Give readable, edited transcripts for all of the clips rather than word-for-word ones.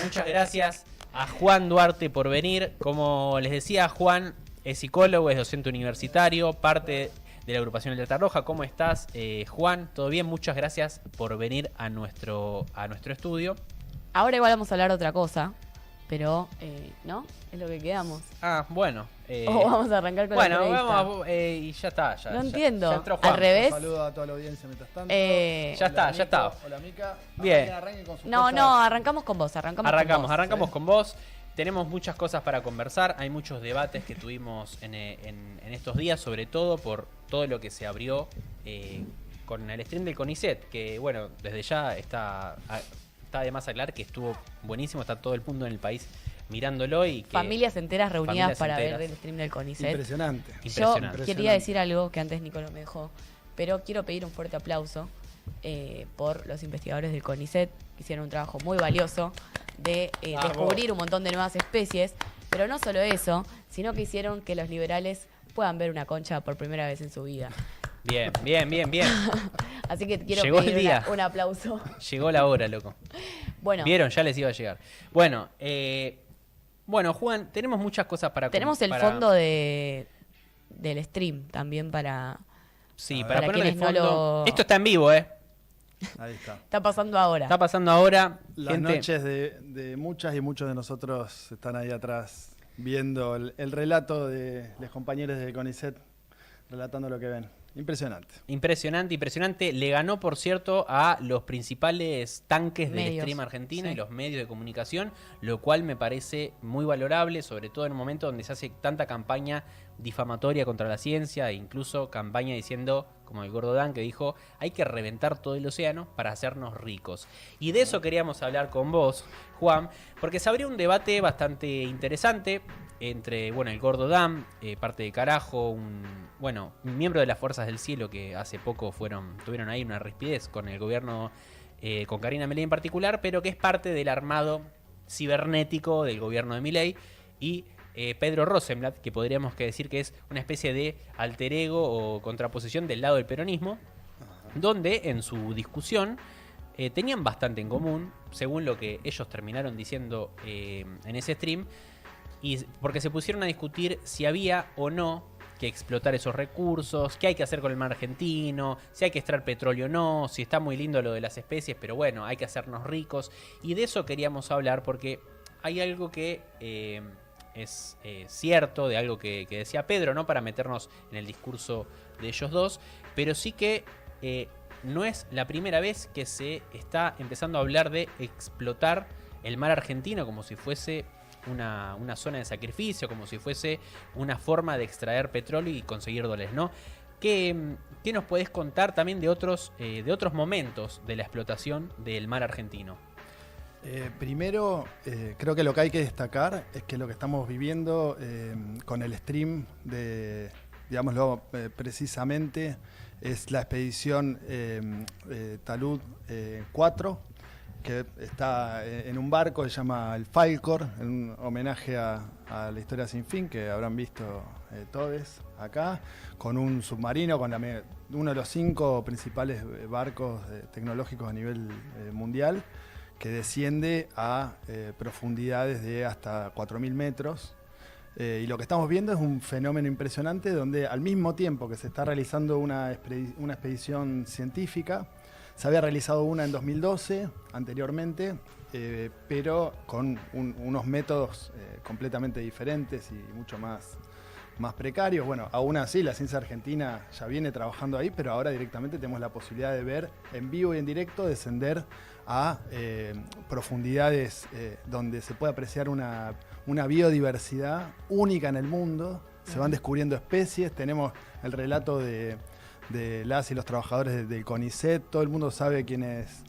muchas gracias a Juan Duarte por venir. Como les decía, Juan es psicólogo, es docente universitario, parte de la agrupación Alerta Roja. ¿Cómo estás, Juan? ¿Todo bien? Muchas gracias por venir a nuestro estudio. Ahora igual vamos a hablar de otra cosa, pero ¿no? Es lo que quedamos. Ah, bueno. O vamos a arrancar con la entrevista. Vamos y ya está. No entiendo. Ya entró Juan. Al revés. Un saludo a toda la audiencia mientras tanto. Ya está. Hola, Mica. Bien. No, arrancamos con vos. Arrancamos con vos. Tenemos muchas cosas para conversar. Hay muchos debates que tuvimos en estos días, sobre todo por todo lo que se abrió con el stream del CONICET, que bueno, desde ya está de más aclarar que estuvo buenísimo, está todo el mundo en el país mirándolo y que familias enteras reunidas para enteras. ver el stream del CONICET. Impresionante. Yo quería decir algo que antes Nico no me dejó, pero quiero pedir un fuerte aplauso por los investigadores del CONICET, que hicieron un trabajo muy valioso de descubrir un montón de nuevas especies, pero no solo eso, sino que hicieron que los liberales puedan ver una concha por primera vez en su vida. Bien. Así que quiero Llegó el pedir día. un aplauso. Llegó la hora, loco. Bueno, Vieron, ya les iba a llegar. Bueno, Juan, tenemos muchas cosas para tenemos el fondo del stream también Sí, para para poner el quienes no fondo. lo- Esto está en vivo, Ahí está. está pasando ahora. Está pasando ahora. Las gente. noches de muchas y muchos de nosotros están ahí atrás viendo el relato de los compañeros del CONICET, relatando lo que ven. Impresionante. Le ganó, por cierto, a los principales tanques del Medios, stream argentino sí. y los medios de comunicación, lo cual me parece muy valorable, sobre todo en un momento donde se hace tanta campaña difamatoria contra la ciencia e incluso campaña diciendo, como el gordo Dan, que dijo, hay que reventar todo el océano para hacernos ricos. Y de eso queríamos hablar con vos, Juan, porque se abrió un debate bastante interesante entre, el gordo Dan, parte de Carajo, un miembro de las Fuerzas del Cielo que hace poco tuvieron ahí una rispidez con el gobierno, con Karina Milei en particular, pero que es parte del armado cibernético del gobierno de Milei, y Pedro Rosenblatt, que podríamos decir que es una especie de alter ego o contraposición del lado del peronismo, donde en su discusión tenían bastante en común, según lo que ellos terminaron diciendo en ese stream, y porque se pusieron a discutir si había o no que explotar esos recursos, qué hay que hacer con el mar argentino, si hay que extraer petróleo o no, si está muy lindo lo de las especies, pero bueno, hay que hacernos ricos. Y de eso queríamos hablar porque hay algo que es cierto, de algo que decía Pedro, no para meternos en el discurso de ellos dos, pero sí que no es la primera vez que se está empezando a hablar de explotar el mar argentino como si fuese una zona de sacrificio, como si fuese una forma de extraer petróleo y conseguir dólares, ¿no? ¿Qué nos podés contar también de otros momentos de la explotación del mar argentino? Primero, creo que lo que hay que destacar es que lo que estamos viviendo con el stream digámoslo precisamente, es la expedición Talud 4, que está en un barco que se llama el Falcor, en un homenaje a la historia sin fin, que habrán visto todos acá, con un submarino, con uno de los 5 principales barcos tecnológicos a nivel mundial, que desciende a profundidades de hasta 4.000 metros. Y lo que estamos viendo es un fenómeno impresionante donde al mismo tiempo que se está realizando una expedición científica, se había realizado una en 2012 anteriormente, pero con unos métodos completamente diferentes y mucho más precarios. Bueno, aún así la ciencia argentina ya viene trabajando ahí, pero ahora directamente tenemos la posibilidad de ver en vivo y en directo descender a profundidades donde se puede apreciar una biodiversidad única en el mundo. Se van descubriendo especies, tenemos el relato de las y los trabajadores del CONICET, todo el mundo sabe quién es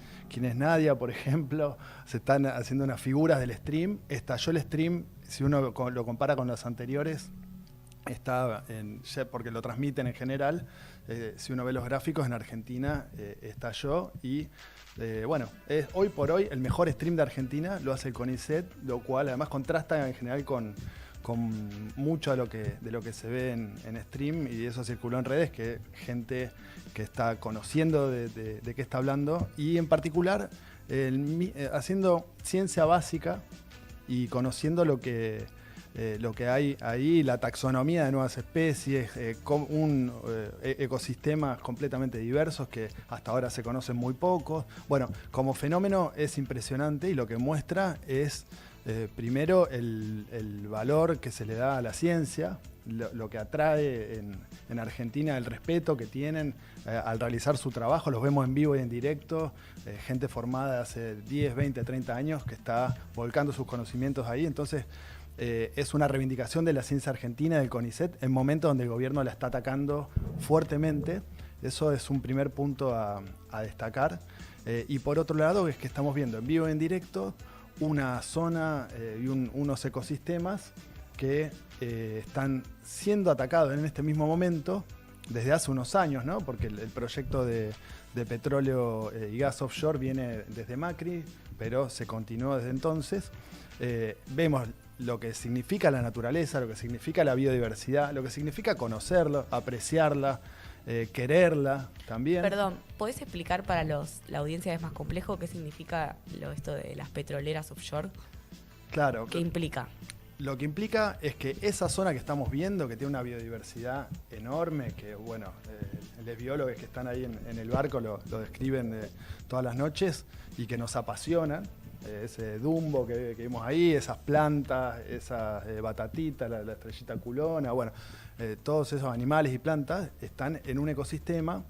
Nadia, por ejemplo. Se están haciendo unas figuras del stream. Estalló el stream, si uno lo compara con los anteriores, porque lo transmiten en general, si uno ve los gráficos, en Argentina estalló y es hoy por hoy el mejor stream de Argentina, lo hace el CONICET, lo cual además contrasta en general con mucho de lo que se ve en stream, y eso circuló en redes, que gente que está conociendo de qué está hablando, y en particular haciendo ciencia básica y conociendo lo que hay ahí, la taxonomía de nuevas especies, ecosistemas completamente diversos que hasta ahora se conocen muy pocos. Bueno, como fenómeno es impresionante y lo que muestra es, primero, el valor que se le da a la ciencia, lo que atrae en Argentina, el respeto que tienen al realizar su trabajo. Los vemos en vivo y en directo, gente formada hace 10, 20, 30 años que está volcando sus conocimientos ahí. Entonces, es una reivindicación de la ciencia argentina, del CONICET, en momentos donde el gobierno la está atacando fuertemente. Eso es un primer punto a destacar. Y por otro lado, es que estamos viendo en vivo y en directo una zona y unos ecosistemas que están siendo atacados en este mismo momento desde hace unos años, ¿no? Porque el proyecto de petróleo y gas offshore viene desde Macri, pero se continuó desde entonces. Vemos lo que significa la naturaleza, lo que significa la biodiversidad, lo que significa conocerla, apreciarla, quererla también. Perdón, ¿podés explicar para la audiencia que es más complejo qué significa esto de las petroleras offshore? Claro. ¿Qué implica? Lo que implica es que esa zona que estamos viendo, que tiene una biodiversidad enorme, que bueno, los biólogos que están ahí en el barco lo describen todas las noches y que nos apasionan, ese dumbo que vimos ahí, esas plantas, esa batatita, la estrellita culona, bueno, todos esos animales y plantas están en un ecosistema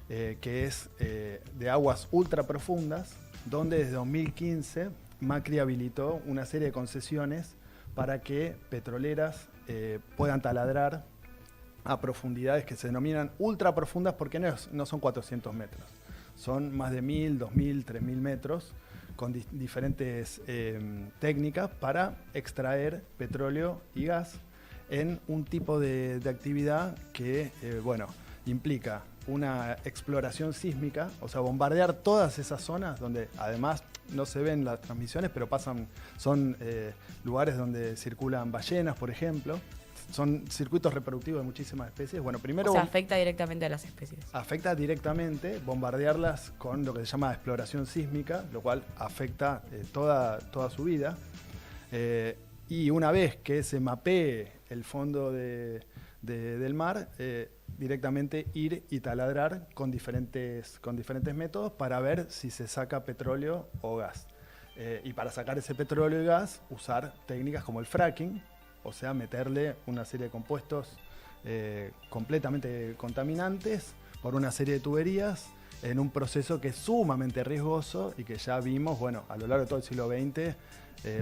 que es de aguas ultra profundas, donde desde 2015 Macri habilitó una serie de concesiones para que petroleras puedan taladrar a profundidades que se denominan ultra profundas porque no son 400 metros, son más de 1000, 2000, 3000 metros con diferentes técnicas para extraer petróleo y gas en un tipo de actividad que, bueno, implica una exploración sísmica, o sea, bombardear todas esas zonas donde además no se ven las transmisiones, pero son lugares donde circulan ballenas, por ejemplo. Son circuitos reproductivos de muchísimas especies. Bueno, primero, o sea, afecta directamente a las especies. Afecta directamente, bombardearlas con lo que se llama exploración sísmica, lo cual afecta toda su vida. Y una vez que se mapee el fondo del mar, directamente ir y taladrar con diferentes métodos para ver si se saca petróleo o gas. Y para sacar ese petróleo y gas, usar técnicas como el fracking, o sea, meterle una serie de compuestos completamente contaminantes por una serie de tuberías en un proceso que es sumamente riesgoso y que ya vimos, bueno, a lo largo de todo el siglo XX,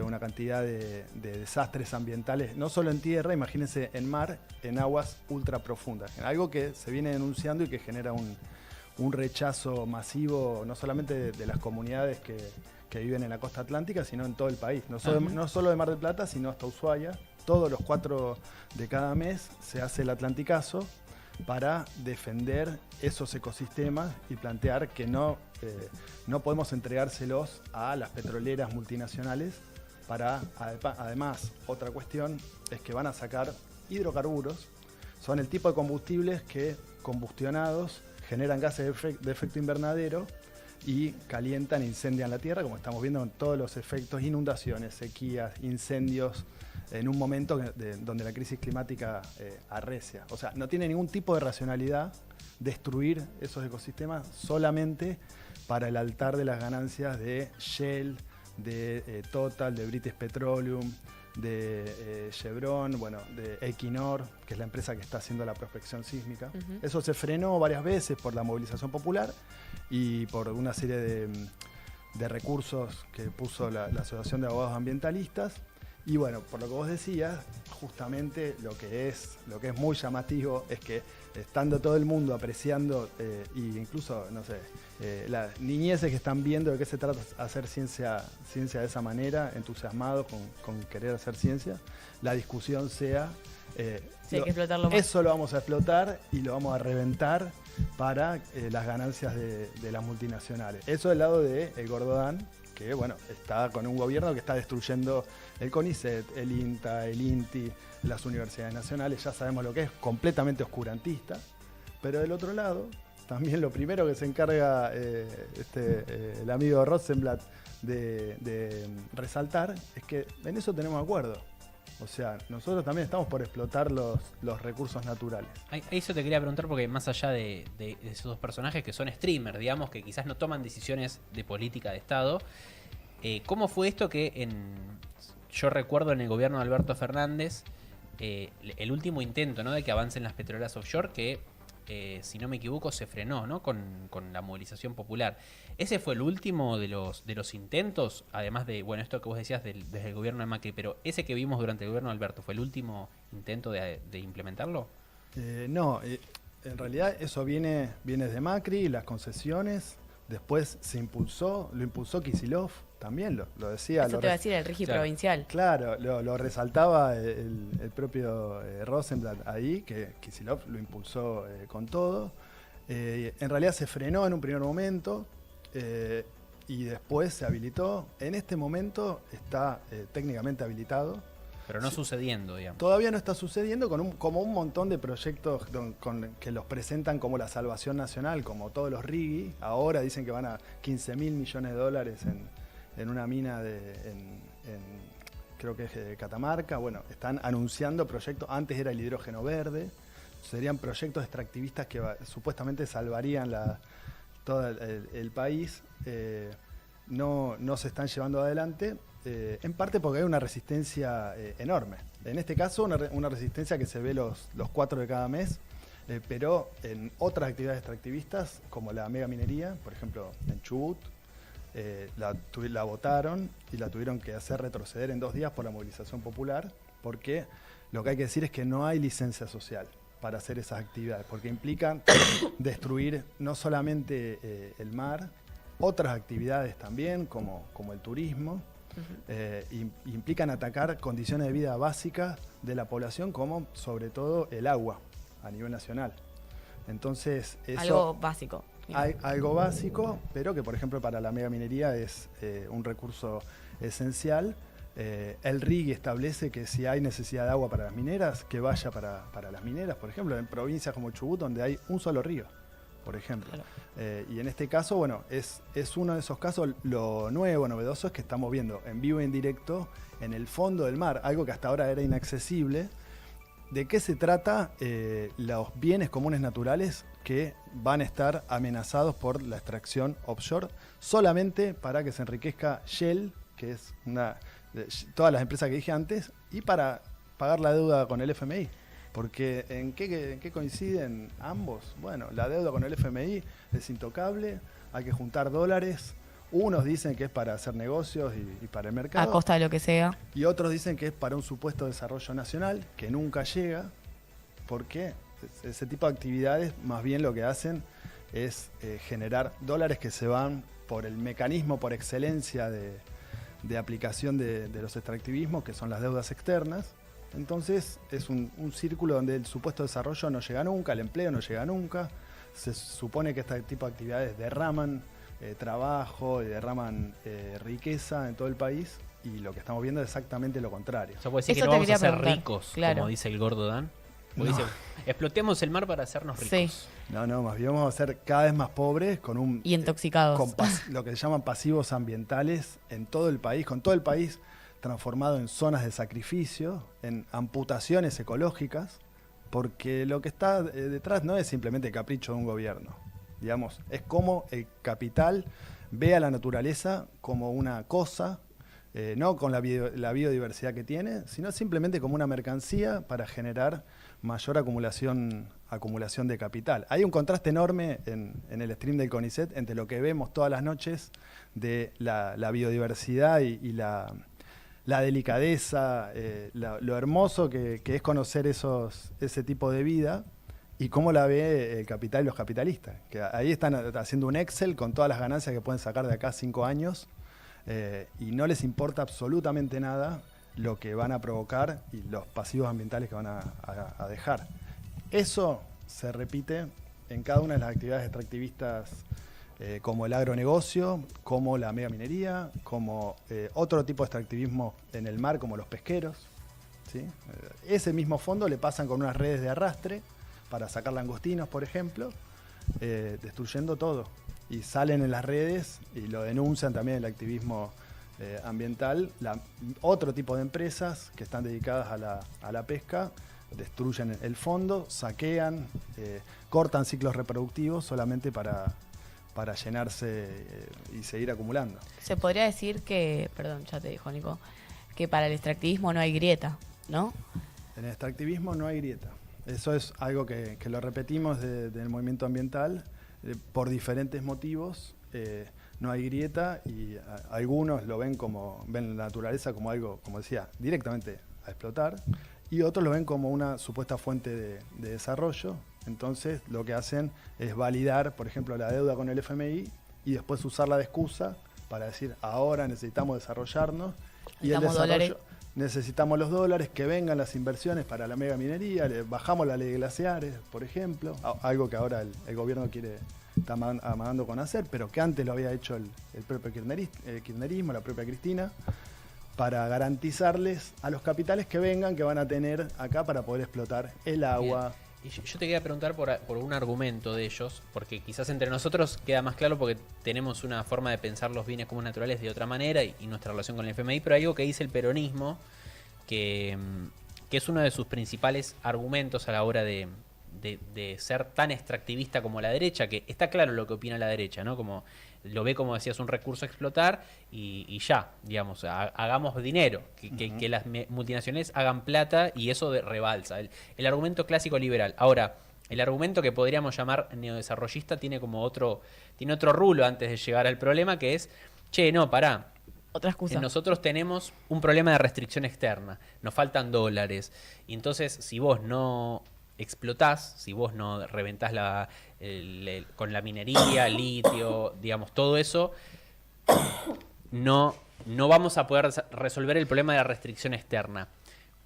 una cantidad de desastres ambientales, no solo en tierra, imagínense en mar, en aguas ultra profundas. Algo que se viene denunciando y que genera un rechazo masivo, no solamente de las comunidades que viven en la costa atlántica, sino en todo el país. No solo de Mar del Plata, sino hasta Ushuaia. Todos los 4 de cada mes se hace el Atlanticazo para defender esos ecosistemas y plantear que no podemos entregárselos a las petroleras multinacionales para, además, otra cuestión es que van a sacar hidrocarburos, son el tipo de combustibles que, combustionados, generan gases de efecto invernadero y calientan e incendian la tierra, como estamos viendo con todos los efectos, inundaciones, sequías, incendios, en un momento donde la crisis climática arrecia. O sea, no tiene ningún tipo de racionalidad destruir esos ecosistemas solamente para el altar de las ganancias de Shell, de Total, de British Petroleum, de Chevron, bueno, de Equinor, que es la empresa que está haciendo la prospección sísmica. Uh-huh. Eso se frenó varias veces por la movilización popular y por una serie de recursos que puso la Asociación de Abogados Ambientalistas. Y bueno, por lo que vos decías, justamente lo que es muy llamativo es que estando todo el mundo apreciando, e incluso, no sé, las niñeces que están viendo de qué se trata hacer ciencia de esa manera, entusiasmados con querer hacer ciencia, la discusión sea, sí, hay que explotarlo más. Eso lo vamos a explotar y lo vamos a reventar para las ganancias de las multinacionales. Eso del lado de el Gordodán, que bueno, está con un gobierno que está destruyendo el CONICET, el INTA, el INTI, las universidades nacionales, ya sabemos lo que es, completamente oscurantista. Pero del otro lado también lo primero que se encarga el amigo Rosenblatt de resaltar es que en eso tenemos acuerdo. O sea, nosotros también estamos por explotar los recursos naturales. Eso te quería preguntar porque más allá de esos dos personajes que son streamers, digamos, que quizás no toman decisiones de política de Estado, ¿cómo fue esto que yo recuerdo en el gobierno de Alberto Fernández, el último intento, ¿no?, de que avancen las petroleras offshore, que si no me equivoco se frenó, ¿no?, con la movilización popular? ¿Ese fue el último de los intentos? Además de, bueno, esto que vos decías desde el gobierno de Macri, pero ese que vimos durante el gobierno de Alberto, ¿fue el último intento de implementarlo? No, en realidad eso viene de Macri, las concesiones, después lo impulsó Kicillof, también lo decía. Eso te va a decir el RIGI provincial. Claro, lo resaltaba el propio Rosenblatt ahí, que Kicillof lo impulsó con todo. En realidad se frenó en un primer momento y después se habilitó. En este momento está técnicamente habilitado. Pero no sucediendo, digamos. Todavía no está sucediendo como un montón de proyectos que los presentan como la salvación nacional, como todos los RIGI. Ahora dicen que van a $15.000 millones en una mina creo que es de Catamarca. Bueno, están anunciando proyectos. Antes era el hidrógeno verde. Serían proyectos extractivistas que supuestamente salvarían todo el país. No se están llevando adelante. En parte porque hay una resistencia enorme. En este caso, una resistencia que se ve los 4 de cada mes, pero en otras actividades extractivistas, como la mega minería, por ejemplo, en Chubut, la votaron y la tuvieron que hacer retroceder en 2 días por la movilización popular, porque lo que hay que decir es que no hay licencia social para hacer esas actividades, porque implican destruir no solamente el mar, otras actividades también, como el turismo. Implican atacar condiciones de vida básicas de la población, como sobre todo el agua a nivel nacional. Entonces, eso, algo básico. Algo básico, pero que por ejemplo para la megaminería es un recurso esencial. El RIGI establece que si hay necesidad de agua para las mineras, que vaya para las mineras, por ejemplo, en provincias como Chubut, donde hay un solo río, por ejemplo. Claro. Y en este caso, bueno, es uno de esos casos. Lo nuevo, novedoso, es que estamos viendo en vivo y en directo en el fondo del mar, algo que hasta ahora era inaccesible. ¿De qué se trata? Los bienes comunes naturales que van a estar amenazados por la extracción offshore, solamente para que se enriquezca Shell, que es todas las empresas que dije antes, y para pagar la deuda con el FMI. Porque ¿en qué coinciden ambos? Bueno, la deuda con el FMI es intocable, hay que juntar dólares. Unos dicen que es para hacer negocios y para el mercado. A costa de lo que sea. Y otros dicen que es para un supuesto desarrollo nacional, que nunca llega, porque ese tipo de actividades más bien lo que hacen es generar dólares que se van por el mecanismo por excelencia de aplicación de los extractivismos, que son las deudas externas. Entonces es un círculo donde el supuesto desarrollo no llega nunca, el empleo no llega nunca. Se supone que este tipo de actividades derraman trabajo y derraman riqueza en todo el país, y lo que estamos viendo es exactamente lo contrario. O sea, puede decir que no vamos a ser ricos, claro, como dice el gordo Dan. No. Dice, explotemos el mar para hacernos ricos. Sí. No, más bien vamos a ser cada vez más pobres y intoxicados. Con lo que se llaman pasivos ambientales en todo el país, con todo el país transformado en zonas de sacrificio, en amputaciones ecológicas, porque lo que está detrás no es simplemente capricho de un gobierno. Digamos, es como el capital ve a la naturaleza como una cosa, no con la biodiversidad que tiene, sino simplemente como una mercancía para generar mayor acumulación de capital. Hay un contraste enorme en el stream del CONICET entre lo que vemos todas las noches de la biodiversidad y la delicadeza, lo hermoso que es conocer ese tipo de vida, y cómo la ve el capital y los capitalistas, que ahí están haciendo un Excel con todas las ganancias que pueden sacar de acá a 5 años, y no les importa absolutamente nada lo que van a provocar y los pasivos ambientales que van a dejar. Eso se repite en cada una de las actividades extractivistas, como el agronegocio, como la megaminería, como otro tipo de extractivismo en el mar, como los pesqueros, ¿sí? Ese mismo fondo le pasan con unas redes de arrastre para sacar langostinos, por ejemplo, destruyendo todo. Y salen en las redes y lo denuncian también el activismo ambiental. Otro tipo de empresas que están dedicadas a la pesca destruyen el fondo, saquean, cortan ciclos reproductivos solamente para llenarse y seguir acumulando. Se podría decir que, perdón, ya te dijo Nico, que para el extractivismo no hay grieta, ¿no? En el extractivismo no hay grieta. Eso es algo que lo repetimos del movimiento ambiental por diferentes motivos. No hay grieta y algunos lo ven la naturaleza como algo, como decía, directamente a explotar, y otros lo ven como una supuesta fuente de desarrollo. Entonces lo que hacen es validar, por ejemplo, la deuda con el FMI y después usarla de excusa para decir, ahora necesitamos desarrollarnos y el desarrollo, necesitamos los dólares, que vengan las inversiones para la mega minería, bajamos la ley de glaciares, por ejemplo, algo que ahora el gobierno está amagando con hacer, pero que antes lo había hecho el propio kirchnerismo, la propia Cristina, para garantizarles a los capitales que vengan, que van a tener acá para poder explotar el agua. Bien. Y yo te quería preguntar por un argumento de ellos, porque quizás entre nosotros queda más claro porque tenemos una forma de pensar los bienes comunes naturales de otra manera y nuestra relación con el FMI, pero hay algo que dice el peronismo, que es uno de sus principales argumentos a la hora de ser tan extractivista como la derecha, que está claro lo que opina la derecha, ¿no? Como lo ve, como decías, un recurso a explotar y ya, digamos, hagamos dinero, que las multinacionales hagan plata y eso rebalsa. El argumento clásico liberal. Ahora, el argumento que podríamos llamar neodesarrollista tiene otro rulo antes de llegar al problema, que es, che, no, pará. Otra excusa. Nosotros tenemos un problema de restricción externa, nos faltan dólares, y entonces si vos no explotás, si vos no reventás con la minería, litio, digamos, todo eso, no vamos a poder resolver el problema de la restricción externa.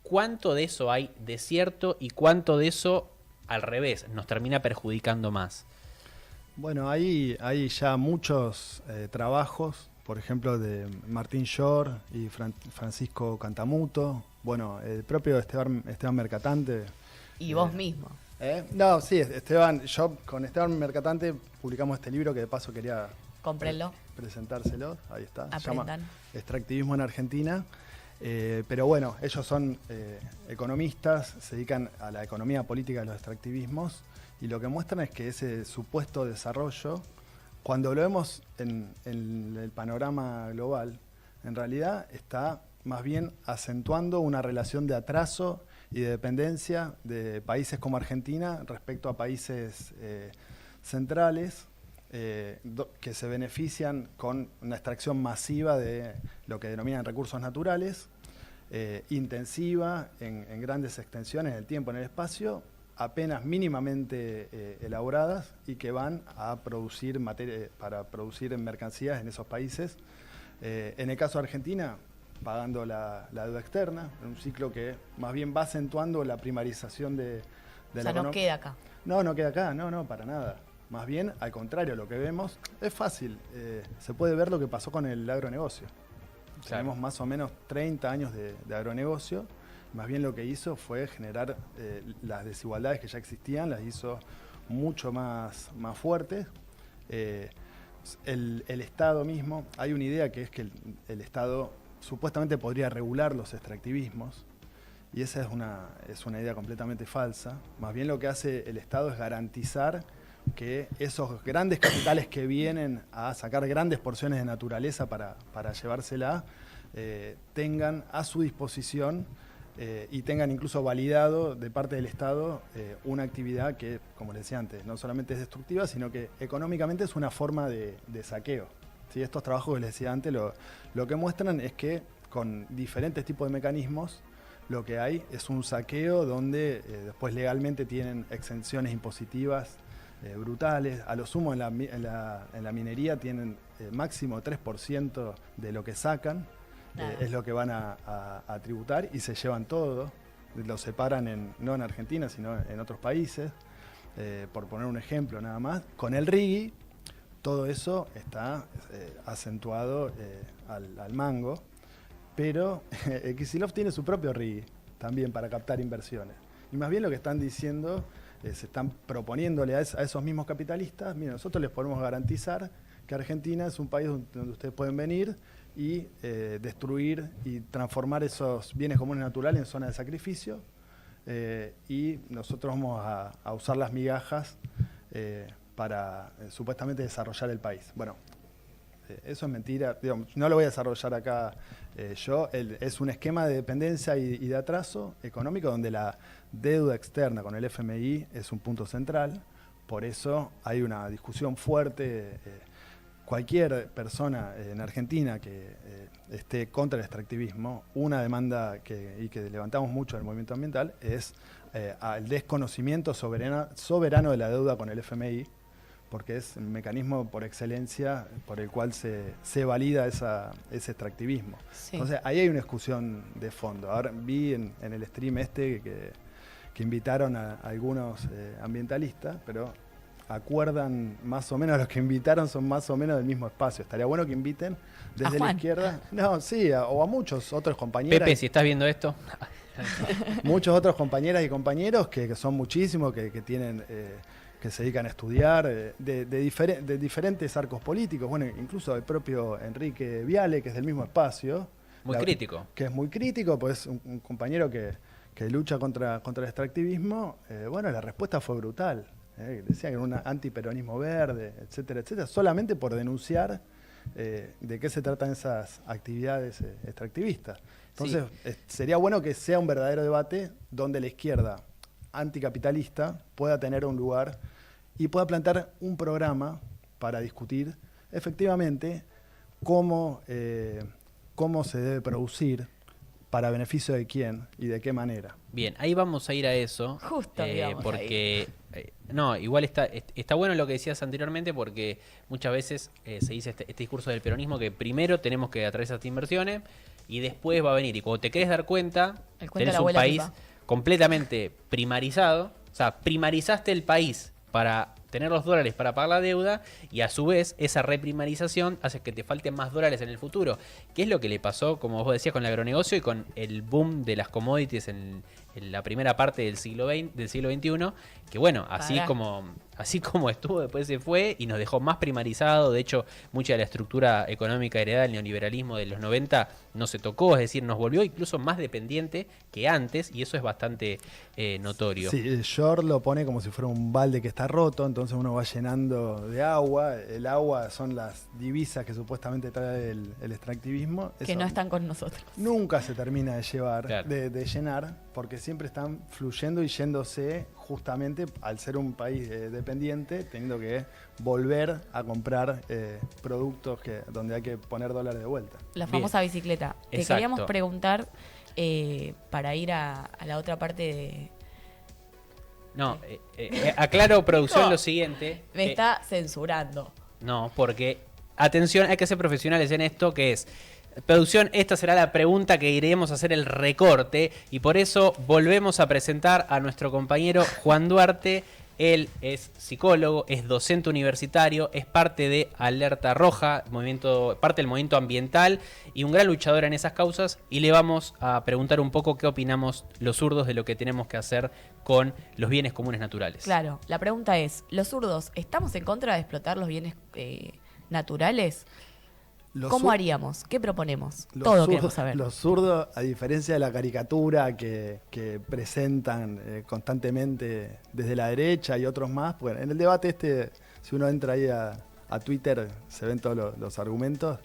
¿Cuánto de eso hay de cierto y cuánto de eso, al revés, nos termina perjudicando más? Bueno, hay ya muchos trabajos, por ejemplo, de Martín Shore y Francisco Cantamuto, bueno, el propio Esteban Mercatante. Y vos mismo. No, sí, Esteban, yo con Esteban Mercatante publicamos este libro que de paso quería presentárselo, ahí está, se llama Extractivismo en Argentina, pero bueno, ellos son economistas, se dedican a la economía política de los extractivismos y lo que muestran es que ese supuesto desarrollo, cuando lo vemos en el panorama global, en realidad está más bien acentuando una relación de atraso y de dependencia de países como Argentina respecto a países centrales que se benefician con una extracción masiva de lo que denominan recursos naturales, intensiva en grandes extensiones en el tiempo, en el espacio, apenas mínimamente elaboradas y que van a producir para producir mercancías en esos países. En el caso de Argentina, pagando la deuda externa, en un ciclo que más bien va acentuando la primarización de la economía. No queda acá. No queda acá, no, para nada. Más bien, al contrario, lo que vemos es fácil. Se puede ver lo que pasó con el agronegocio. Claro. Tenemos más o menos 30 años de agronegocio. Más bien lo que hizo fue generar las desigualdades que ya existían, las hizo mucho más fuertes. El Estado mismo, hay una idea que es que el Estado supuestamente podría regular los extractivismos, y esa es una idea completamente falsa. Más bien lo que hace el Estado es garantizar que esos grandes capitales que vienen a sacar grandes porciones de naturaleza para llevársela, tengan a su disposición y tengan incluso validado de parte del Estado una actividad que, como les decía antes, no solamente es destructiva, sino que económicamente es una forma de saqueo. ¿Sí? Estos trabajos que les decía antes lo que muestran es que con diferentes tipos de mecanismos lo que hay es un saqueo donde después legalmente tienen exenciones impositivas brutales. A lo sumo en la minería tienen máximo 3% de lo que sacan, es lo que van a tributar y se llevan todo. Lo separan no en Argentina, sino en otros países, por poner un ejemplo nada más. Con el RIGI, todo eso está acentuado al mango, pero Kicillof tiene su propio RIGI también para captar inversiones. Y más bien lo que están diciendo se están proponiéndole a esos mismos capitalistas, miren, nosotros les podemos garantizar que Argentina es un país donde ustedes pueden venir y destruir y transformar esos bienes comunes naturales en zonas de sacrificio, y nosotros vamos a usar las migajas para supuestamente desarrollar el país. Bueno, eso es mentira, digamos, no lo voy a desarrollar acá yo. Es un esquema de dependencia y de atraso económico donde la deuda externa con el FMI es un punto central. Por eso hay una discusión fuerte. Cualquier persona en Argentina que esté contra el extractivismo, una demanda y que levantamos mucho en el movimiento ambiental es el desconocimiento soberano de la deuda con el FMI, porque es el mecanismo por excelencia por el cual se valida ese extractivismo. Sí. Entonces, ahí hay una discusión de fondo. Ahora vi en el stream que invitaron a algunos ambientalistas, pero acuerdan más o menos, los que invitaron son más o menos del mismo espacio. Estaría bueno que inviten desde la izquierda. No, sí, o a muchos otros compañeros. Pepe, si estás viendo esto. Muchos otros compañeras y compañeros que son muchísimos, que tienen... que se dedican a estudiar de diferentes arcos políticos. Bueno, incluso el propio Enrique Viale, que es del mismo espacio. Muy crítico. Que es muy crítico, pues un compañero que lucha contra el extractivismo. Bueno, la respuesta fue brutal. Decía que era un antiperonismo verde, etcétera, etcétera, solamente por denunciar de qué se tratan esas actividades extractivistas. Entonces, sí, sería bueno que sea un verdadero debate donde la izquierda anticapitalista pueda tener un lugar y pueda plantear un programa para discutir efectivamente cómo se debe producir, para beneficio de quién y de qué manera. Bien, ahí vamos a ir a eso. Justo, porque no, igual está bueno lo que decías anteriormente, porque muchas veces se dice este discurso del peronismo que primero tenemos que atraer esas inversiones y después va a venir. Y cuando te querés dar cuenta, tenés un país completamente primarizado, o sea, primarizaste el país para tener los dólares para pagar la deuda y a su vez esa reprimarización hace que te falten más dólares en el futuro. ¿Qué es lo que le pasó, como vos decías, con el agronegocio y con el boom de las commodities en la primera parte del siglo XXI? Que bueno, así como estuvo, después se fue y nos dejó más primarizado. De hecho, mucha de la estructura económica heredada del neoliberalismo de los 90 no se tocó, es decir, nos volvió incluso más dependiente que antes, y eso es bastante notorio. Sí, Shore lo pone como si fuera un balde que está roto, entonces uno va llenando de agua. El agua son las divisas que supuestamente trae el extractivismo. Que no están con nosotros. Nunca se termina de llevar, claro, de llenar, porque siempre están fluyendo y yéndose, justamente al ser un país dependiente, teniendo que volver a comprar productos donde hay que poner dólares de vuelta. La famosa bicicleta. Exacto. Te queríamos preguntar, para ir a la otra parte de... No, aclaro, producción, lo siguiente. Me está censurando. No, porque, atención, hay que ser profesionales en esto, que es... Producción, esta será la pregunta que iremos a hacer el recorte, y por eso volvemos a presentar a nuestro compañero Juan Duarte. Él es psicólogo, es docente universitario, es parte de Alerta Roja, parte del movimiento ambiental y un gran luchador en esas causas, y le vamos a preguntar un poco qué opinamos los zurdos de lo que tenemos que hacer con los bienes comunes naturales. Claro, la pregunta es, ¿los zurdos estamos en contra de explotar los bienes naturales? ¿Cómo haríamos? ¿Qué proponemos? Todo queremos saber. Los zurdos, a diferencia de la caricatura que presentan constantemente desde la derecha y otros más, bueno, en el debate si uno entra ahí a Twitter, se ven todos los argumentos.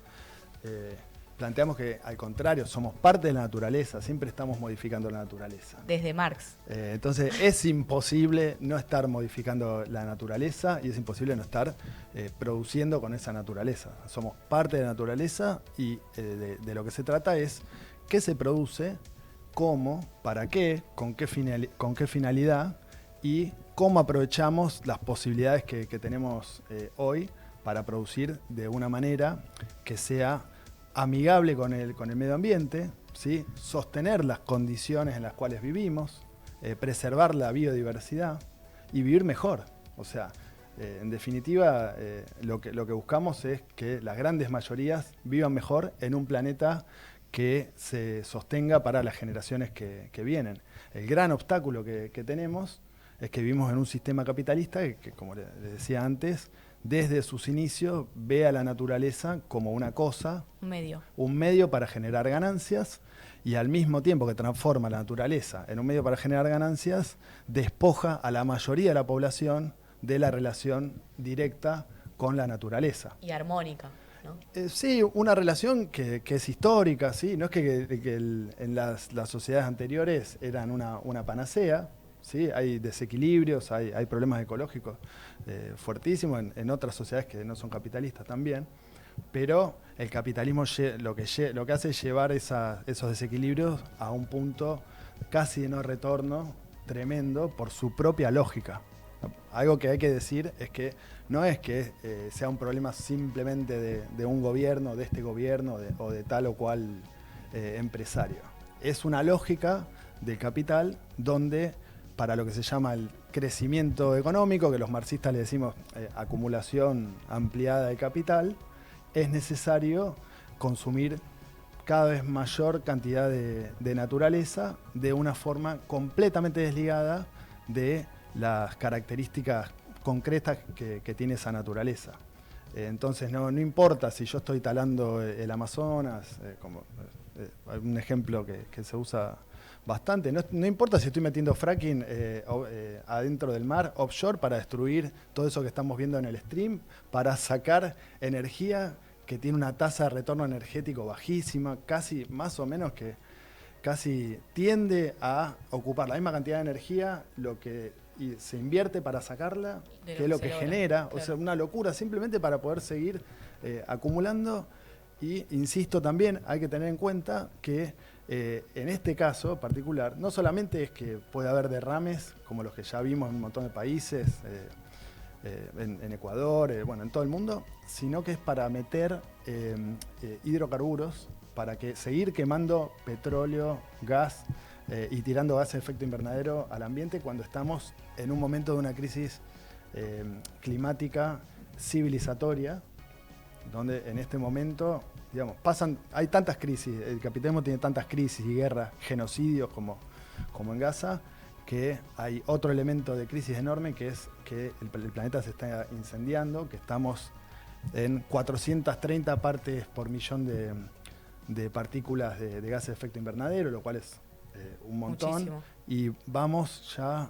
Planteamos que, al contrario, somos parte de la naturaleza, siempre estamos modificando la naturaleza. Desde Marx. Entonces, es imposible no estar modificando la naturaleza y es imposible no estar produciendo con esa naturaleza. Somos parte de la naturaleza y de lo que se trata es qué se produce, cómo, para qué, con qué finalidad y cómo aprovechamos las posibilidades que tenemos hoy para producir de una manera que sea amigable con el medio ambiente, ¿sí? Sostener las condiciones en las cuales vivimos, preservar la biodiversidad y vivir mejor. O sea, en definitiva, lo que buscamos es que las grandes mayorías vivan mejor en un planeta que se sostenga para las generaciones que vienen. El gran obstáculo que tenemos es que vivimos en un sistema capitalista que, como le decía antes, desde sus inicios ve a la naturaleza como una cosa, un medio para generar ganancias, y al mismo tiempo que transforma la naturaleza en un medio para generar ganancias, despoja a la mayoría de la población de la relación directa con la naturaleza. Y armónica, ¿no? Sí, una relación que es histórica, ¿sí? No es que en las sociedades anteriores eran una panacea, ¿sí? Hay desequilibrios, hay problemas ecológicos fuertísimos en otras sociedades que no son capitalistas también, pero el capitalismo lo que hace es llevar esos desequilibrios a un punto casi de no retorno tremendo por su propia lógica. Algo que hay que decir es que no es que sea un problema simplemente de un gobierno, de este gobierno o de tal o cual empresario. Es una lógica del capital donde, para lo que se llama el crecimiento económico, que los marxistas le decimos acumulación ampliada de capital, es necesario consumir cada vez mayor cantidad de naturaleza de una forma completamente desligada de las características concretas que tiene esa naturaleza. Entonces no importa si yo estoy talando el Amazonas, como un ejemplo que se usa bastante, no importa si estoy metiendo fracking adentro del mar, offshore, para destruir todo eso que estamos viendo en el stream, para sacar energía que tiene una tasa de retorno energético bajísima, casi más o menos que casi tiende a ocupar la misma cantidad de energía y se invierte para sacarla, que es lo que genera, claro. O sea, una locura simplemente para poder seguir acumulando. Y insisto también, hay que tener en cuenta que en este caso particular, no solamente es que puede haber derrames, como los que ya vimos en un montón de países, en Ecuador, en todo el mundo, sino que es para meter hidrocarburos, para seguir quemando petróleo, gas, y tirando gases de efecto invernadero al ambiente cuando estamos en un momento de una crisis climática civilizatoria, donde en este momento, digamos, hay tantas crisis, el capitalismo tiene tantas crisis y guerras, genocidios como en Gaza, que hay otro elemento de crisis enorme, que es que el planeta se está incendiando, que estamos en 430 partes por millón de partículas de gases de efecto invernadero, lo cual es un montón. Muchísimo. Y vamos ya,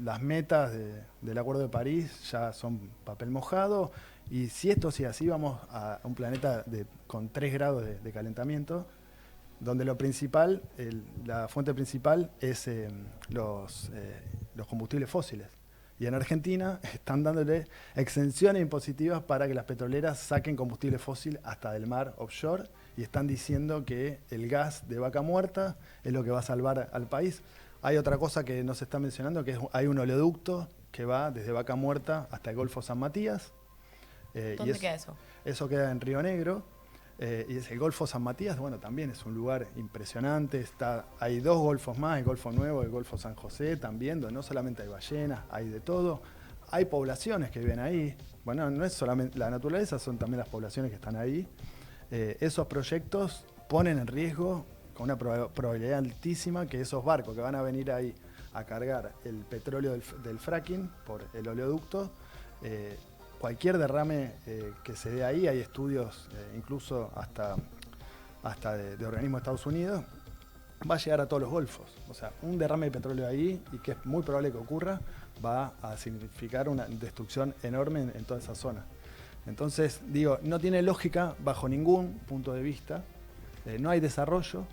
las metas del Acuerdo de París ya son papel mojado, y si esto sigue así, vamos a un planeta con 3 grados de calentamiento, donde lo principal, la fuente principal es los combustibles fósiles. Y en Argentina están dándole exenciones impositivas para que las petroleras saquen combustible fósil hasta del mar offshore, y están diciendo que el gas de vaca muerta es lo que va a salvar al país. Hay otra cosa que no se está mencionando, que hay un oleoducto que va desde Vaca Muerta hasta el Golfo San Matías. ¿Dónde queda eso? Eso queda en Río Negro. Y el Golfo San Matías, también es un lugar impresionante. Hay 2 golfos más, el Golfo Nuevo y el Golfo San José también, donde no solamente hay ballenas, hay de todo. Hay poblaciones que viven ahí. Bueno, no es solamente la naturaleza, son también las poblaciones que están ahí. Esos proyectos ponen en riesgo, con una probabilidad altísima, que esos barcos que van a venir ahí a cargar el petróleo del fracking por el oleoducto, cualquier derrame que se dé ahí, hay estudios incluso hasta de organismos de Estados Unidos, va a llegar a todos los golfos. O sea, un derrame de petróleo ahí, y que es muy probable que ocurra, va a significar una destrucción enorme en toda esa zona. Entonces, no tiene lógica bajo ningún punto de vista. No hay desarrollo,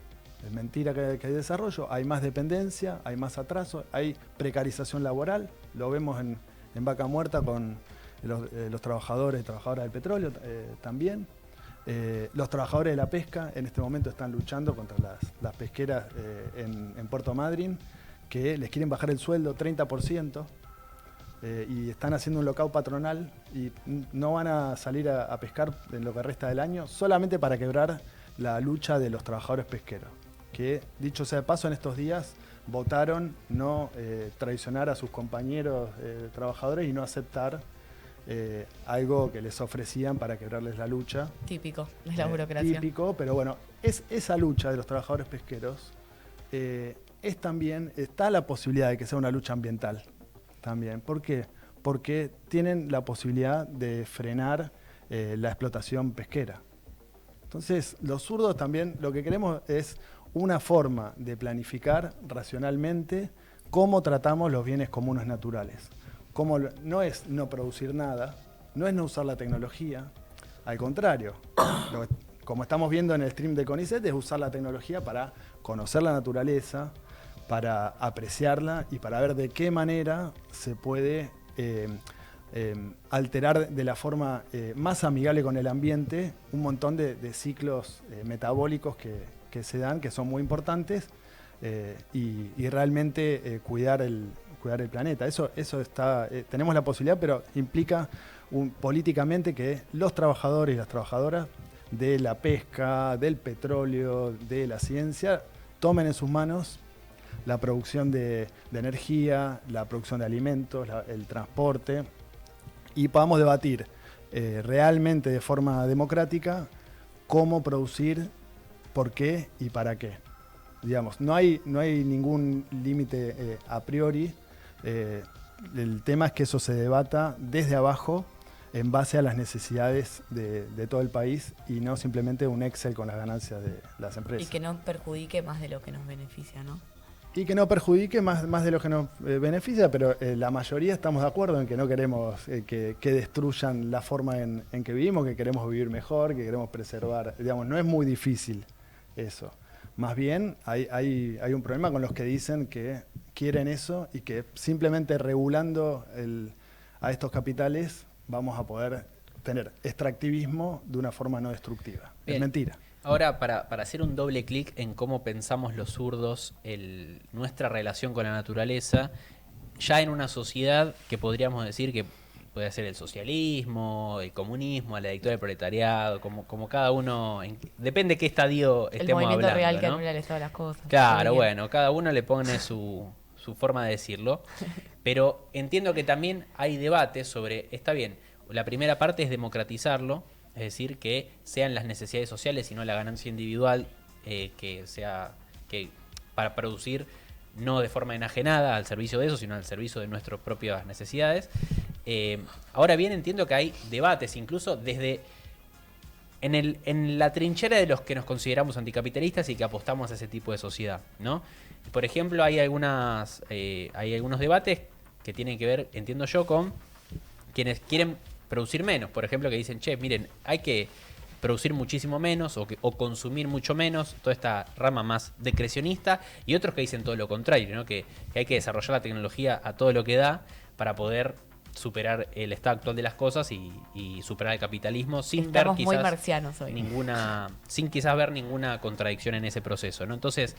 es mentira que hay desarrollo, hay más dependencia, hay más atraso, hay precarización laboral, lo vemos en Vaca Muerta con los trabajadores y trabajadoras del petróleo también. Los trabajadores de la pesca en este momento están luchando contra las pesqueras en Puerto Madryn, que les quieren bajar el sueldo 30%. Y están haciendo un lockout patronal y no van a salir a pescar en lo que resta del año, solamente para quebrar la lucha de los trabajadores pesqueros, que, dicho sea de paso, en estos días votaron no traicionar a sus compañeros trabajadores y no aceptar algo que les ofrecían para quebrarles la lucha. Típico de la burocracia. Típico, pero bueno, esa lucha de los trabajadores pesqueros está la posibilidad de que sea una lucha ambiental. también. ¿Por qué? Porque tienen la posibilidad de frenar la explotación pesquera. Entonces, los zurdos también lo que queremos es una forma de planificar racionalmente cómo tratamos los bienes comunes naturales. No es no producir nada, no es no usar la tecnología, al contrario, como estamos viendo en el stream de CONICET, es usar la tecnología para conocer la naturaleza, para apreciarla y para ver de qué manera se puede alterar de la forma más amigable con el ambiente un montón de ciclos metabólicos que se dan, que son muy importantes, y realmente cuidar el planeta. Eso está, tenemos la posibilidad, pero implica políticamente que los trabajadores y las trabajadoras de la pesca, del petróleo, de la ciencia, tomen en sus manos la producción de energía, la producción de alimentos, el transporte, y podamos debatir realmente de forma democrática cómo producir, por qué y para qué. Digamos, no hay ningún límite a priori. El tema es que eso se debata desde abajo en base a las necesidades de todo el país y no simplemente un Excel con las ganancias de las empresas. Y que no perjudique más de lo que nos beneficia, ¿no? Y que no perjudique más de lo que nos beneficia, pero la mayoría estamos de acuerdo en que no queremos que destruyan la forma en que vivimos, que queremos vivir mejor, que queremos preservar. Digamos, no es muy difícil eso. Más bien hay un problema con los que dicen que quieren eso y que simplemente regulando a estos capitales vamos a poder tener extractivismo de una forma no destructiva. Bien. Es mentira. Ahora, para hacer un doble clic en cómo pensamos los zurdos nuestra relación con la naturaleza, ya en una sociedad que podríamos decir que puede ser el socialismo, el comunismo, la dictadura del proletariado, como cada uno, depende qué estadio estemos hablando. El movimiento real que ¿no? anula el estado de las cosas. Claro, bueno, cada uno le pone su forma de decirlo, pero entiendo que también hay debates sobre, está bien, la primera parte es democratizarlo, es decir, que sean las necesidades sociales y no la ganancia individual, que para producir no de forma enajenada al servicio de eso, sino al servicio de nuestras propias necesidades. Ahora bien, entiendo que hay debates, incluso desde en la trinchera de los que nos consideramos anticapitalistas y que apostamos a ese tipo de sociedad, ¿no? Por ejemplo, hay algunos debates que tienen que ver, entiendo yo, con quienes quieren producir menos. Por ejemplo, que dicen, che, miren, hay que producir muchísimo menos o consumir mucho menos, toda esta rama más decrecionista, y otros que dicen todo lo contrario, ¿no? Que hay que desarrollar la tecnología a todo lo que da para poder superar el estado actual de las cosas y superar el capitalismo sin Estamos ver muy quizás marcianos hoy. sin quizás ver ninguna contradicción en ese proceso, ¿no? Entonces,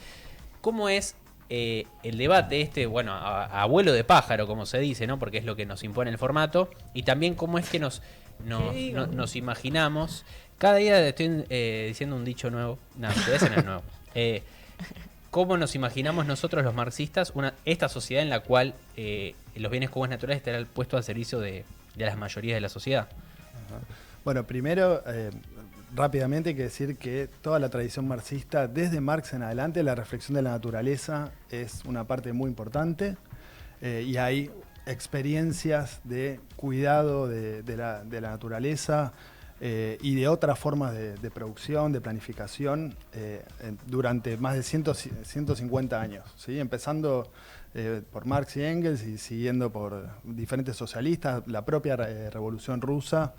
¿cómo es el debate bueno, a vuelo de pájaro, como se dice, ¿no? Porque es lo que nos impone el formato, y también cómo es que nos imaginamos? Cada día estoy diciendo un dicho nuevo. No, ese no es nuevo. ¿Cómo nos imaginamos nosotros los marxistas esta sociedad en la cual los bienes comunes naturales estarán puestos al servicio de las mayorías de la sociedad? Bueno, primero, rápidamente hay que decir que toda la tradición marxista, desde Marx en adelante, la reflexión de la naturaleza es una parte muy importante, y hay experiencias de cuidado de la naturaleza y de otras formas de producción, de planificación, durante más de 150 años, ¿sí? Empezando por Marx y Engels y siguiendo por diferentes socialistas, la propia Revolución Rusa,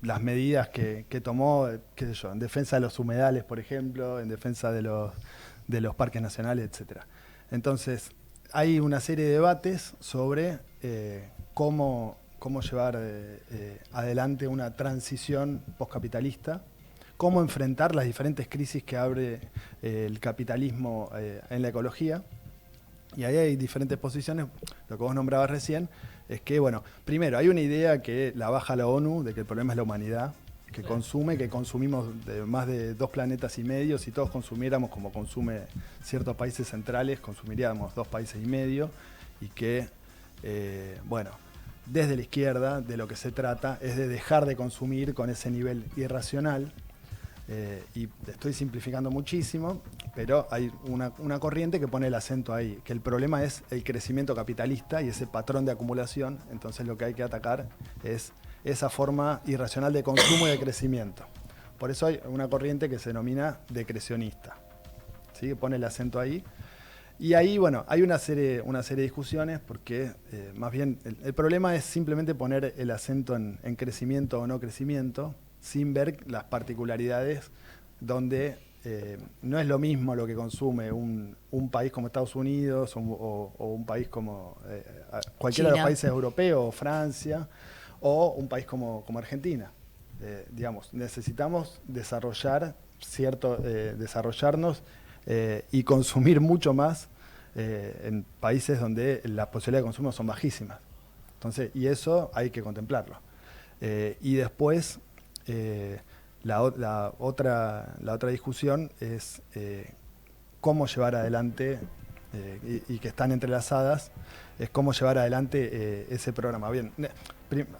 las medidas que tomó, qué sé yo, en defensa de los humedales, por ejemplo, en defensa de los parques nacionales, etc. Entonces, hay una serie de debates sobre cómo llevar adelante una transición postcapitalista, cómo enfrentar las diferentes crisis que abre el capitalismo en la ecología. Y ahí hay diferentes posiciones. Lo que vos nombrabas recién es que, bueno, primero hay una idea que la baja la ONU, de que el problema es la humanidad, que consumimos de más de 2 planetas y medio. Si todos consumiéramos como consume ciertos países centrales, consumiríamos 2 países y medio, y que, bueno, desde la izquierda de lo que se trata es de dejar de consumir con ese nivel irracional, y estoy simplificando muchísimo, pero hay una corriente que pone el acento ahí, que el problema es el crecimiento capitalista y ese patrón de acumulación. Entonces lo que hay que atacar es esa forma irracional de consumo y de crecimiento. Por eso hay una corriente que se denomina decrecionista, ¿sí? Que pone el acento ahí. Y ahí, bueno, hay una serie de discusiones porque más bien el problema es simplemente poner el acento en crecimiento o no crecimiento, sin ver las particularidades donde no es lo mismo lo que consume un país como Estados Unidos o un país como cualquiera de los países europeos, Francia, o un país como Argentina. Digamos, necesitamos desarrollarnos y consumir mucho más en países donde las posibilidades de consumo son bajísimas. Entonces, y eso hay que contemplarlo. Y después, la otra discusión es cómo llevar adelante, y que están entrelazadas, es cómo llevar adelante ese programa. Bien,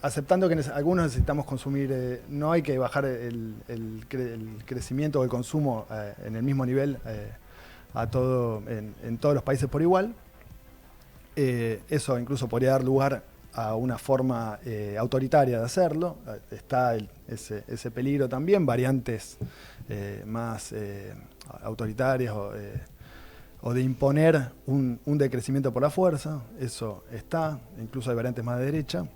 aceptando que algunos necesitamos consumir, no hay que bajar el crecimiento o el consumo en el mismo nivel en todos los países por igual. Eso incluso podría dar lugar a una forma autoritaria de hacerlo. Está ese peligro también, variantes más autoritarias o de imponer un decrecimiento por la fuerza. Eso está, incluso hay variantes más de derecha.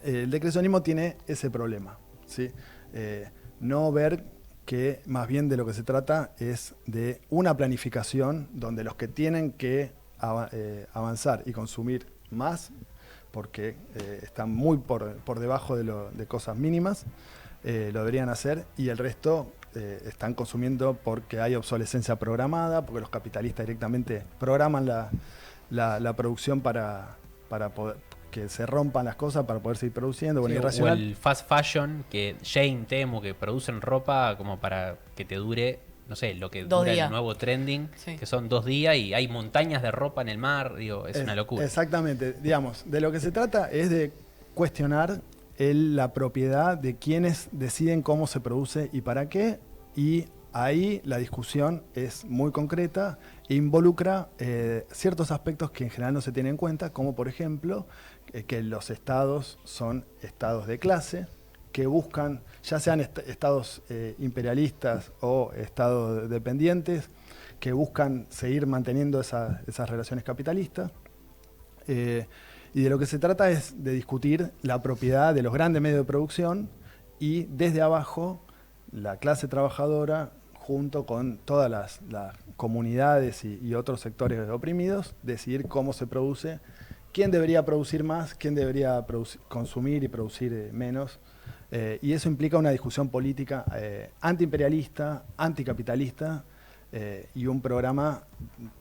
El decrecionismo tiene ese problema, ¿sí? No ver que más bien de lo que se trata es de una planificación donde los que tienen que avanzar y consumir más, porque están muy por debajo de cosas mínimas, lo deberían hacer, y el resto están consumiendo porque hay obsolescencia programada, porque los capitalistas directamente programan la producción para poder que se rompan las cosas para poder seguir produciendo. Bueno, sí, o el fast fashion, que Shein, Temu, que producen ropa como para que te dure, no sé, lo que dura el nuevo trending, sí, que son 2 días y hay montañas de ropa en el mar, digo, es una locura. Exactamente, digamos, de lo que se trata es de cuestionar la propiedad de quienes deciden cómo se produce y para qué, y ahí la discusión es muy concreta e involucra ciertos aspectos que en general no se tienen en cuenta, como por ejemplo que los estados son estados de clase, que buscan, ya sean estados imperialistas o estados dependientes, que buscan seguir manteniendo esas relaciones capitalistas. Y de lo que se trata es de discutir la propiedad de los grandes medios de producción y desde abajo la clase trabajadora, junto con todas las comunidades y otros sectores oprimidos, decidir cómo se produce, quién debería producir más, quién debería consumir y producir menos. Y eso implica una discusión política antiimperialista, anticapitalista, y un programa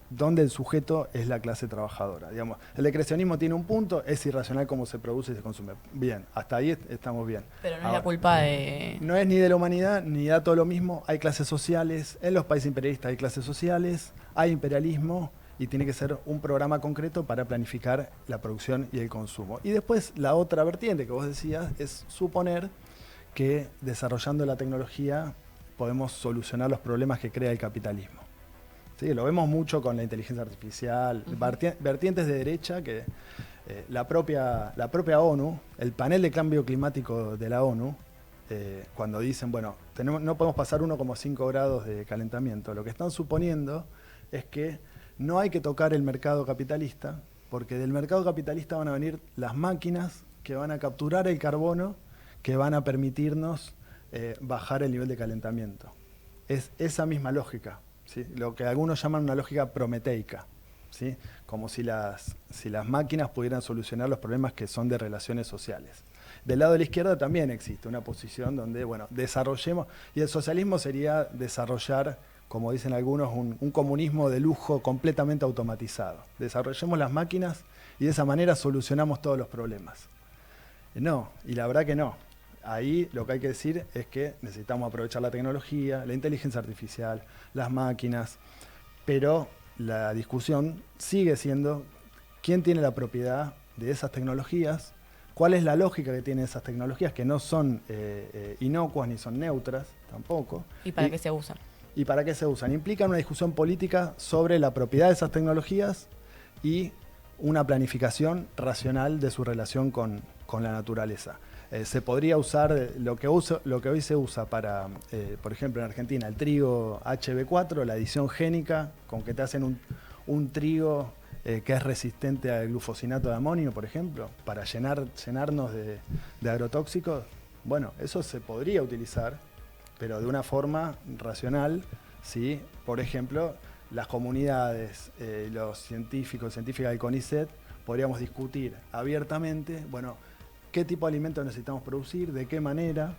donde el sujeto es la clase trabajadora. Digamos, el decrecionismo tiene un punto, es irracional cómo se produce y se consume. Bien, hasta ahí estamos bien. Pero no es la culpa de... No es ni de la humanidad, ni da todo lo mismo. Hay clases sociales, en los países imperialistas hay clases sociales, hay imperialismo, y tiene que ser un programa concreto para planificar la producción y el consumo. Y después la otra vertiente que vos decías es suponer que desarrollando la tecnología podemos solucionar los problemas que crea el capitalismo. ¿Sí? Lo vemos mucho con la inteligencia artificial, vertientes de derecha que la propia ONU, el panel de cambio climático de la ONU, cuando dicen, bueno, no podemos pasar 1,5 grados de calentamiento, lo que están suponiendo es que no hay que tocar el mercado capitalista, porque del mercado capitalista van a venir las máquinas que van a capturar el carbono, que van a permitirnos bajar el nivel de calentamiento. Es esa misma lógica, ¿sí? Lo que algunos llaman una lógica prometeica, ¿sí? Como si las máquinas pudieran solucionar los problemas que son de relaciones sociales. Del lado de la izquierda también existe una posición donde, bueno, desarrollemos, y el socialismo sería desarrollar, como dicen algunos, un comunismo de lujo completamente automatizado. Desarrollemos las máquinas y de esa manera solucionamos todos los problemas. No, y la verdad que no. Ahí lo que hay que decir es que necesitamos aprovechar la tecnología, la inteligencia artificial, las máquinas, pero la discusión sigue siendo quién tiene la propiedad de esas tecnologías ¿Cuál es la lógica que tienen esas tecnologías que no son inocuas ni son neutras tampoco? ¿Y para qué se usan? ¿Y para qué se usan? Implican una discusión política sobre la propiedad de esas tecnologías y una planificación racional de su relación con la naturaleza. Se podría usar lo que hoy se usa para, por ejemplo, en Argentina, el trigo HB4, la edición génica, con que te hacen un trigo que es resistente al glufosinato de amonio, por ejemplo, para llenarnos de agrotóxicos. Bueno, eso se podría utilizar, pero de una forma racional, ¿sí? Por ejemplo, las comunidades, los científicas del CONICET, podríamos discutir abiertamente, bueno, qué tipo de alimentos necesitamos producir, de qué manera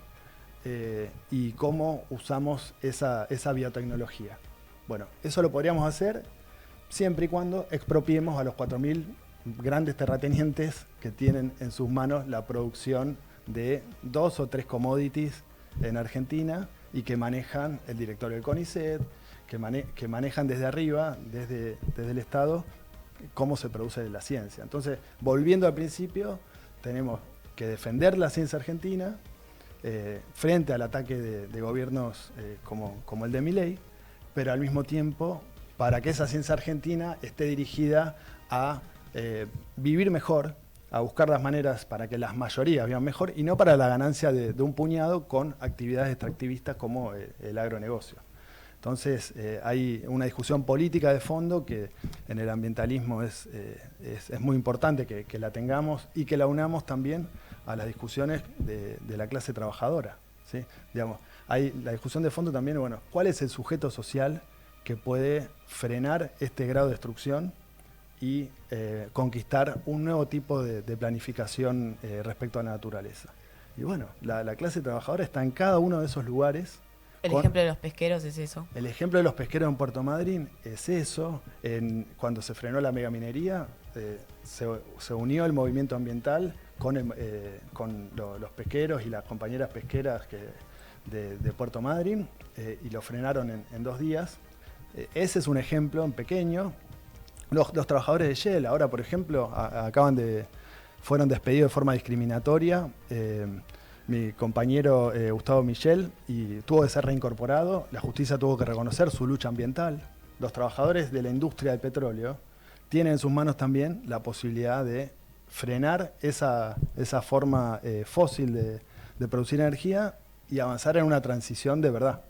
y cómo usamos esa biotecnología. Bueno, eso lo podríamos hacer siempre y cuando expropiemos a los 4.000 grandes terratenientes que tienen en sus manos la producción de 2 o 3 commodities en Argentina y que manejan el directorio del CONICET, que manejan desde arriba, desde el Estado, cómo se produce la ciencia. Entonces, volviendo al principio, tenemos que defender la ciencia argentina frente al ataque de gobiernos como el de Milei, pero al mismo tiempo para que esa ciencia argentina esté dirigida a vivir mejor, a buscar las maneras para que las mayorías vivan mejor y no para la ganancia de un puñado con actividades extractivistas como el agronegocio. Entonces hay una discusión política de fondo que en el ambientalismo es muy importante que la tengamos y que la unamos también a las discusiones de la clase trabajadora, ¿sí? Digamos, hay la discusión de fondo también, bueno, ¿cuál es el sujeto social que puede frenar este grado de destrucción y conquistar un nuevo tipo de planificación respecto a la naturaleza? Y bueno, la clase trabajadora está en cada uno de esos lugares. El ejemplo de los pesqueros es eso. El ejemplo de los pesqueros en Puerto Madryn es eso. Cuando se frenó la megaminería, se unió el movimiento ambiental con los pesqueros y las compañeras pesqueras de Puerto Madryn y lo frenaron en 2 días. Ese es un ejemplo en pequeño. Los trabajadores de Shell ahora, por ejemplo, fueron despedidos de forma discriminatoria. Mi compañero Gustavo Michel y tuvo que ser reincorporado. La justicia tuvo que reconocer su lucha ambiental. Los trabajadores de la industria del petróleo tienen en sus manos también la posibilidad de frenar esa forma fósil de producir energía y avanzar en una transición de verdad,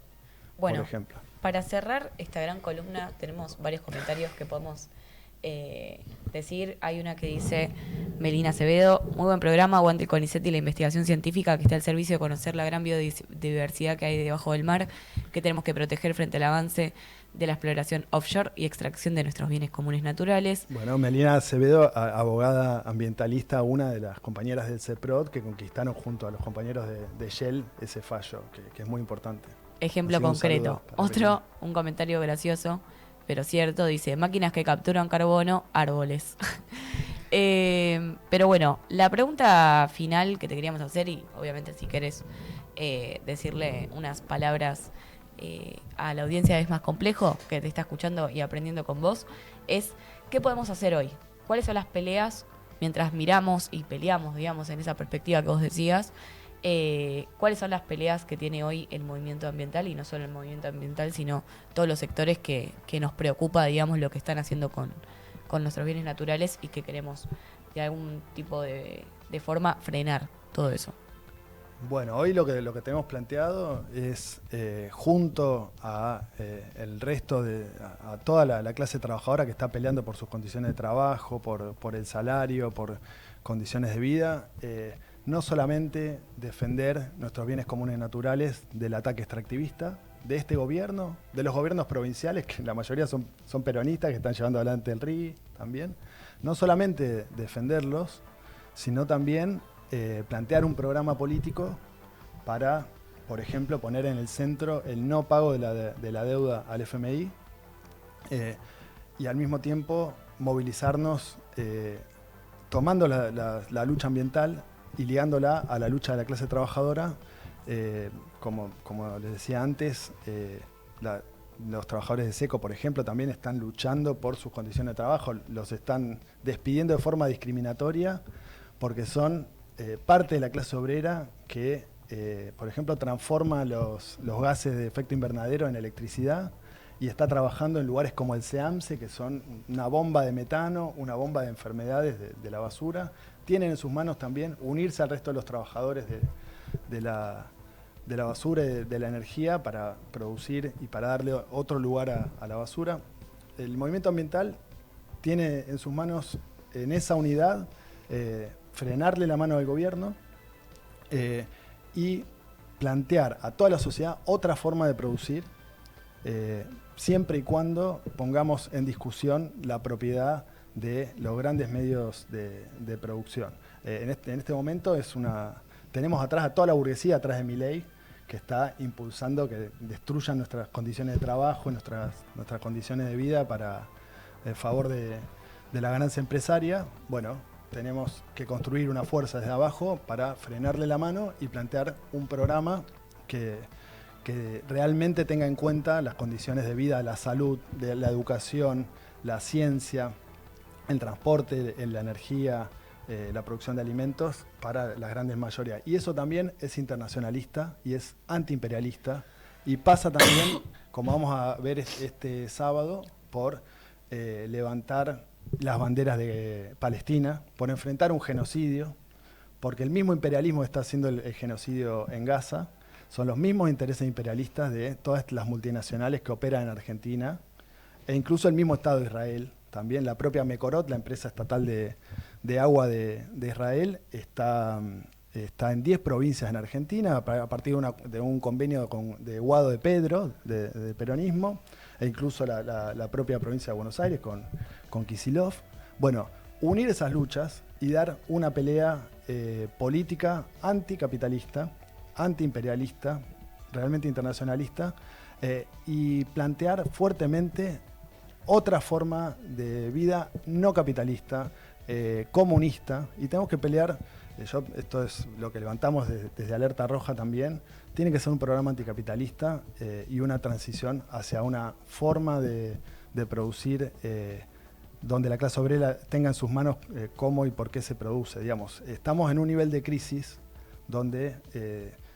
bueno, por ejemplo. Para cerrar esta gran columna tenemos varios comentarios que podemos decir. Hay una que dice Melina Acevedo: muy buen programa, aguante el CONICET y la investigación científica que está al servicio de conocer la gran biodiversidad que hay debajo del mar, que tenemos que proteger frente al avance de la exploración offshore y extracción de nuestros bienes comunes naturales. Bueno, Melina Acevedo, abogada ambientalista, una de las compañeras del CEPROD que conquistaron junto a los compañeros de Shell ese fallo, que es muy importante. Ejemplo concreto. Otro, un comentario gracioso, pero cierto, dice: máquinas que capturan carbono, árboles. Pero bueno, la pregunta final que te queríamos hacer, y obviamente si querés decirle unas palabras a la audiencia, es más complejo, que te está escuchando y aprendiendo con vos, es: ¿qué podemos hacer hoy? ¿Cuáles son las peleas mientras miramos y peleamos, digamos, en esa perspectiva que vos decías? ¿Cuáles son las peleas que tiene hoy el movimiento ambiental? Y no solo el movimiento ambiental, sino todos los sectores que nos preocupa, digamos, lo que están haciendo con nuestros bienes naturales y que queremos de algún tipo de forma frenar todo eso. Bueno, hoy lo que tenemos planteado es, junto a el resto a toda la clase trabajadora que está peleando por sus condiciones de trabajo, por el salario, por condiciones de vida, no solamente defender nuestros bienes comunes naturales del ataque extractivista de este gobierno, de los gobiernos provinciales, que la mayoría son peronistas, que están llevando adelante el RI también, no solamente defenderlos, sino también plantear un programa político para, por ejemplo, poner en el centro el no pago de la deuda al FMI y al mismo tiempo movilizarnos tomando la lucha ambiental y ligándola a la lucha de la clase trabajadora. Como les decía antes, los trabajadores de SECO, por ejemplo, también están luchando por sus condiciones de trabajo, los están despidiendo de forma discriminatoria porque son parte de la clase obrera que, por ejemplo, transforma los gases de efecto invernadero en electricidad y está trabajando en lugares como el SEAMSE, que son una bomba de metano, una bomba de enfermedades de la basura. Tienen en sus manos también unirse al resto de los trabajadores de la basura y de la energía para producir y para darle otro lugar a la basura. El movimiento ambiental tiene en sus manos, en esa unidad, frenarle la mano al gobierno y plantear a toda la sociedad otra forma de producir, siempre y cuando pongamos en discusión la propiedad de los grandes medios de producción. En este momento tenemos atrás a toda la burguesía, atrás de Milei, que está impulsando que destruyan nuestras condiciones de trabajo, nuestras condiciones de vida en favor de la ganancia empresaria. Bueno, tenemos que construir una fuerza desde abajo para frenarle la mano y plantear un programa que realmente tenga en cuenta las condiciones de vida, la salud, la educación, la ciencia, el transporte, la energía, la producción de alimentos para las grandes mayorías. Y eso también es internacionalista y es antiimperialista. Y pasa también, como vamos a ver este sábado, por levantar las banderas de Palestina, por enfrentar un genocidio, porque el mismo imperialismo está haciendo el genocidio en Gaza. Son los mismos intereses imperialistas de todas las multinacionales que operan en Argentina, e incluso el mismo Estado de Israel. También la propia Mekorot, la empresa estatal de agua de Israel, está en 10 provincias en Argentina, a partir de un convenio de Guado de Pedro, de peronismo, e incluso la propia provincia de Buenos Aires con Kicillof. Bueno, unir esas luchas y dar una pelea política anticapitalista, antiimperialista, realmente internacionalista, y plantear fuertemente otra forma de vida no capitalista, comunista, y tenemos que pelear, esto es lo que levantamos desde Alerta Roja también, tiene que ser un programa anticapitalista y una transición hacia una forma de producir donde la clase obrera tenga en sus manos cómo y por qué se produce. Digamos, estamos en un nivel de crisis donde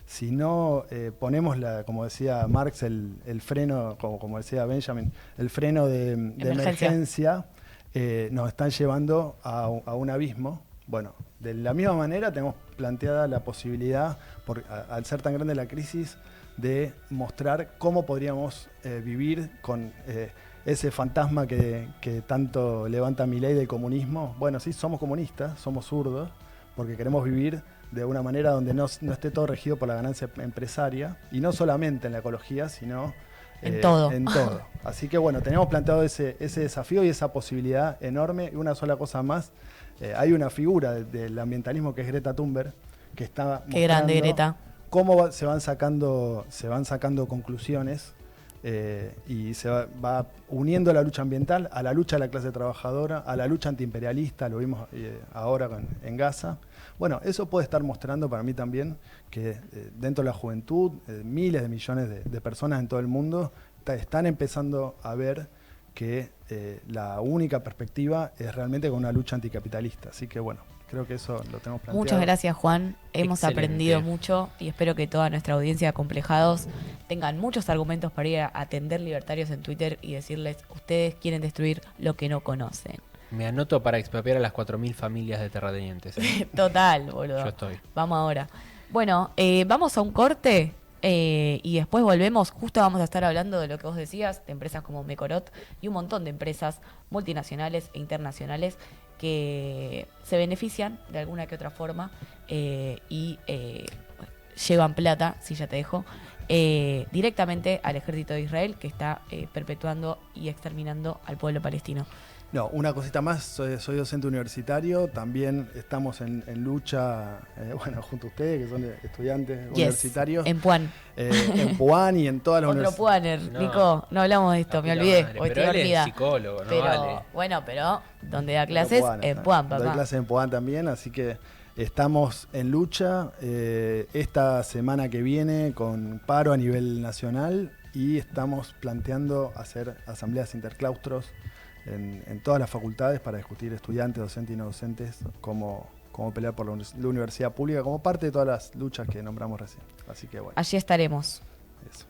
si no ponemos, como decía Marx, el freno, como decía Benjamin, el freno de emergencia, nos están llevando a un abismo. Bueno, de la misma manera tenemos planteada la posibilidad, al ser tan grande la crisis, de mostrar cómo podríamos vivir con ese fantasma que tanto levanta Milei del comunismo. Bueno, sí, somos comunistas, somos zurdos, porque queremos vivir de una manera donde no esté todo regido por la ganancia empresaria, y no solamente en la ecología, sino en todo. En todo. Así que bueno, tenemos planteado ese desafío y esa posibilidad enorme. Y una sola cosa más, hay una figura del ambientalismo que es Greta Thunberg, que está mostrando Qué grande, Greta. Cómo se van sacando conclusiones y se va uniendo la lucha ambiental a la lucha de la clase trabajadora, a la lucha antiimperialista, lo vimos ahora en Gaza. Bueno, eso puede estar mostrando para mí también que dentro de la juventud, miles de millones de personas en todo el mundo están empezando a ver que la única perspectiva es realmente con una lucha anticapitalista. Así que bueno, creo que eso lo tenemos planteado. Muchas gracias, Juan. Hemos Excelente. aprendido mucho y espero que toda nuestra audiencia de Acomplejados tengan muchos argumentos para ir a atender libertarios en Twitter y decirles, ustedes quieren destruir lo que no conocen. Me anoto para expropiar a las 4.000 familias de terratenientes. Total, boludo. Yo estoy. Vamos ahora. Bueno, vamos a un corte y después volvemos. Justo vamos a estar hablando de lo que vos decías, de empresas como Mekorot y un montón de empresas multinacionales e internacionales que se benefician de alguna que otra forma y llevan plata, si ya te dejo, directamente al ejército de Israel, que está perpetuando y exterminando al pueblo palestino. No, una cosita más, soy docente universitario, también estamos en lucha, bueno, junto a ustedes, que son estudiantes universitarios. En Puan. En Puan y en todas las Otro universidades. Puaner, Nico, no hablamos de esto, me olvidé, Madre, hoy pero estoy él dormida. es psicólogo, no Pero, vale. bueno, pero donde da clases, en Puan, Doy papá. clases en Puan también, así que estamos en lucha esta semana que viene con paro a nivel nacional y estamos planteando hacer asambleas interclaustros en todas las facultades para discutir estudiantes, docentes y no docentes, cómo cómo pelear por la universidad pública, como parte de todas las luchas que nombramos recién. Así que bueno. Allí estaremos. Eso.